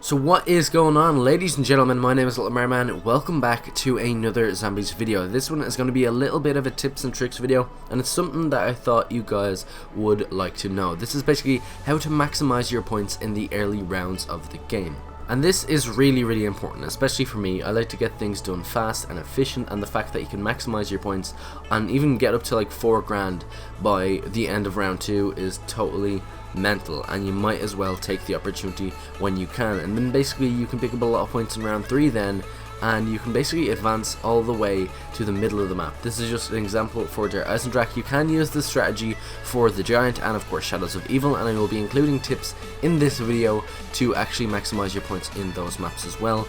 So what is going on, ladies and gentlemen? My name is LittleMarMan. Welcome back to another zombies video. This one is going to be a little bit of a tips and tricks video, and it's something that I thought you guys would like to know. This is basically how to maximize your points in the early rounds of the game. And this is really important, especially for me. I like to get things done fast and efficient, and the fact that you can maximize your points and even get up to like 4 grand by the end of round 2 is totally mental, and you might as well take the opportunity when you can. And then basically you can pick up a lot of points in round 3 then, and you can basically advance all the way to the middle of the map. This is just an example for the EISENDRACHE. You can use this strategy for the Giant and of course Shadows of Evil, and I will be including tips in this video to actually maximize your points in those maps as well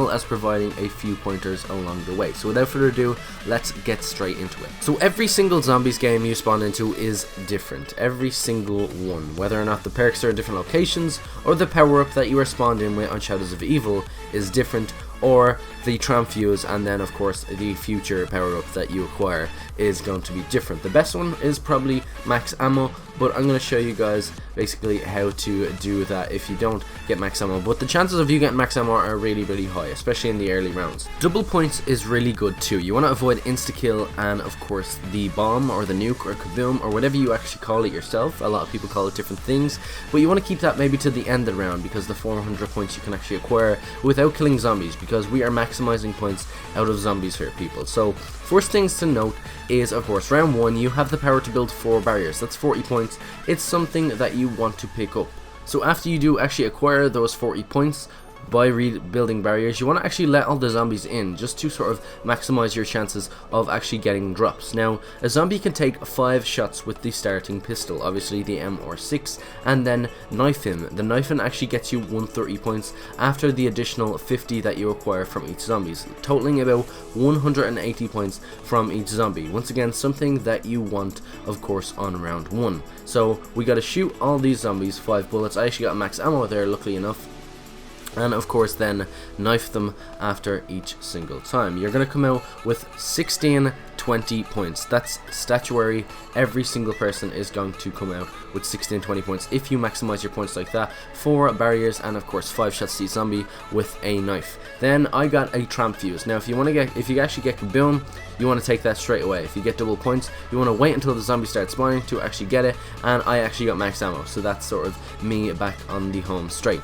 as providing a few pointers along the way. So without further ado, let's get straight into it. So every single zombies game you spawn into is different, every single one, whether or not the perks are in different locations or the power up that you are spawned in with on Shadows of Evil is different, or the tram fuse, and then of course the future power up that you acquire is going to be different. The best one is probably max ammo, but I'm going to show you guys basically how to do that if you don't get max ammo. But the chances of you getting max ammo are really high, especially in the early rounds. Double points is really good too. You want to avoid insta kill and of course the bomb or the nuke or kaboom or whatever you actually call it yourself. A lot of people call it different things, but you want to keep that maybe to the end of the round, because the 400 points you can actually acquire without killing zombies, because we are maximizing points out of zombies here, people. So first things to note is, of course, round 1 you have the power to build 4 barriers. That's 40 points. It's something that you want to pick up. So after you do actually acquire those 40 points by rebuilding barriers, you want to actually let all the zombies in, just to sort of maximize your chances of actually getting drops. Now, a zombie can take 5 shots with the starting pistol, obviously the M6, and then knife him. The knifing actually gets you 130 points after the additional 50 that you acquire from each zombie, totaling about 180 points from each zombie. Once again, something that you want, of course, on round 1. So we got to shoot all these zombies 5 bullets. I actually got max ammo there, luckily enough. And of course then knife them after each single time. You're going to come out with 16-20 points. That's statutory. Every single person is going to come out with 16-20 points if you maximize your points like that. 4 barriers and of course 5 shots to each zombie with a knife. Then I got a tram fuse. Now if you actually get kaboom, you want to take that straight away. If you get double points, you want to wait until the zombie starts spawning to actually get it, and I actually got max ammo, so that's sort of me back on the home straight.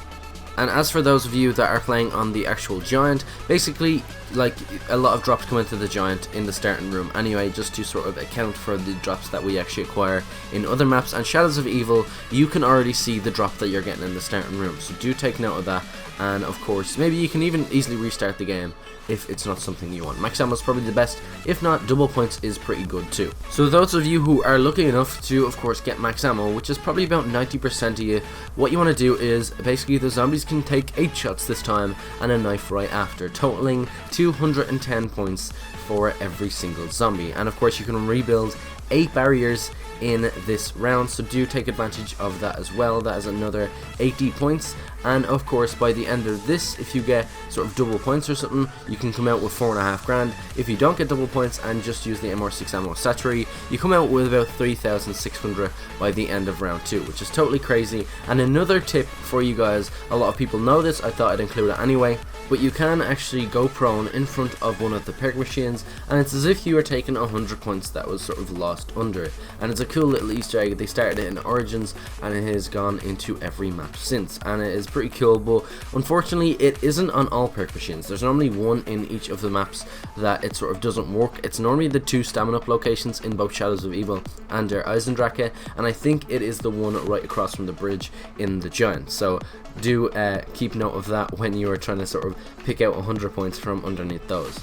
And as for those of you that are playing on the actual Giant, basically, like, a lot of drops come into the Giant in the starting room anyway, just to sort of account for the drops that we actually acquire in other maps. And Shadows of Evil, you can already see the drop that you're getting in the starting room, so do take note of that. And of course, maybe you can even easily restart the game if it's not something you want. Max ammo is probably the best. If not, double points is pretty good too. So those of you who are lucky enough to, of course, get max ammo, which is probably about 90% of you, what you want to do is basically the zombies can take 8 shots this time and a knife right after, totaling 210 points for every single zombie. And of course you can rebuild 8 barriers in this round, so do take advantage of that as well. That is another 80 points. And of course by the end of this, if you get sort of double points or something, you can come out with 4.5 grand. If you don't get double points and just use the M6 ammo statutory, you come out with about 3,600 by the end of round 2, which is totally crazy. And another tip for you guys, a lot of people know this, I thought I'd include it anyway, but you can actually go prone in front of one of the perk machines, and it's as if you are taking 100 points that was sort of lost under it. And it's a cool little Easter egg. They started it in Origins and it has gone into every map since, and it is pretty cool. But unfortunately it isn't on all perk machines. There's normally one in each of the maps that it sort of doesn't work. It's normally the 2 stamina up locations in both Shadows of Evil and their EISENDRACHE, and I think it is the one right across from the bridge in the Giant. So do keep note of that when you are trying to sort of pick out 100 points from underneath those.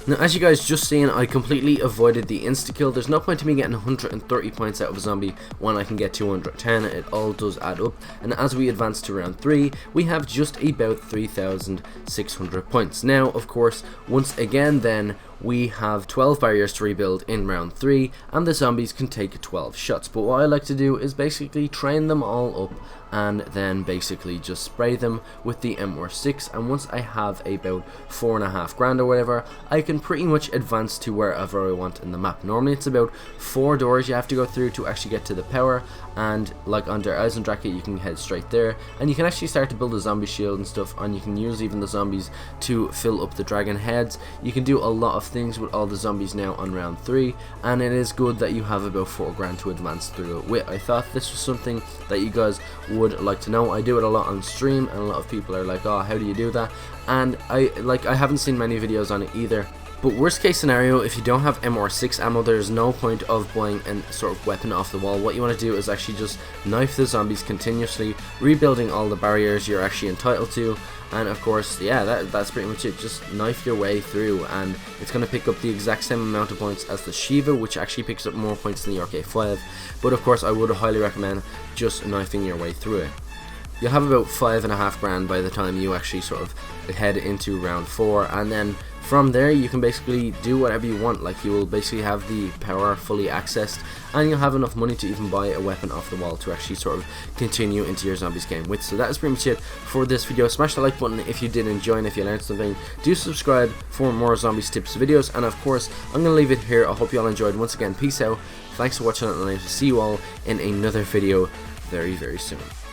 Now, as you guys just seen, I completely avoided the insta-kill. There's no point to me getting 130 points out of a zombie when I can get 210. It all does add up. And as we advance to round 3, we have just about 3,600 points. Now, of course, once again then, we have 12 barriers to rebuild in round 3, and the zombies can take 12 shots. But what I like to do is basically train them all up and then basically just spray them with the M6, and once I have about 4.5 grand or whatever, I can pretty much advance to wherever I want in the map. Normally it's about 4 doors you have to go through to actually get to the power, and like under EISENDRACHE you can head straight there, and you can actually start to build a zombie shield and stuff, and you can use even the zombies to fill up the dragon heads. You can do a lot of things with all the zombies now on round 3, and it is good that you have about 4 grand to advance through it with. I thought this was something that you guys would like to know. I do it a lot on stream, and a lot of people are like, oh, how do you do that? And I haven't seen many videos on it either. But worst case scenario, if you don't have M6 ammo, there's no point of buying a sort of weapon off the wall. What you want to do is actually just knife the zombies continuously, rebuilding all the barriers you're actually entitled to, and of course, yeah, that's pretty much it. Just knife your way through, and it's going to pick up the exact same amount of points as the Shiva, which actually picks up more points than the RK5. But of course, I would highly recommend just knifing your way through it. You'll have about 5.5 grand by the time you actually sort of head into round 4, and then from there you can basically do whatever you want. Like, you will basically have the power fully accessed, and you'll have enough money to even buy a weapon off the wall to actually sort of continue into your zombies game with. So that is pretty much it for this video. Smash the like button if you did enjoy, and if you learned something, do subscribe for more zombies tips videos, and of course I'm going to leave it here. I hope you all enjoyed. Once again, peace out, thanks for watching, and I will see you all in another video very soon.